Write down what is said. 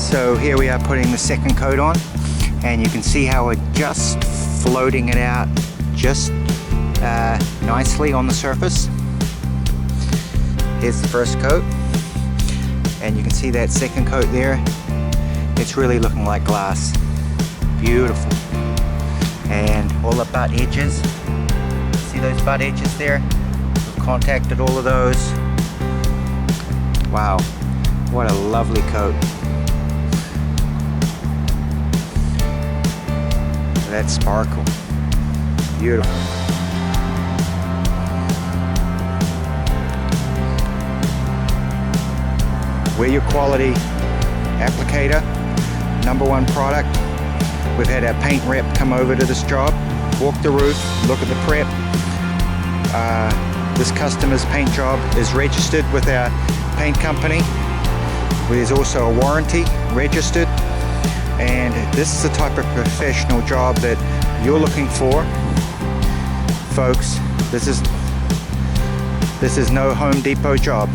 So here we are putting the second coat on, and you can see how we're just floating it out just nicely on the surface. Here's the first coat, and you can see that second coat there. It's really looking like glass. Beautiful. And all the butt edges, see those butt edges there? We've contacted all of those. Wow, what a lovely coat. That sparkle, beautiful. We're your quality applicator, #1 product. We've had our paint rep come over to this job, walk the roof, look at the prep. This customer's paint job is registered with our paint company. There's also a warranty registered, and this is the type of professional job that you're looking for, folks. This is no Home Depot job.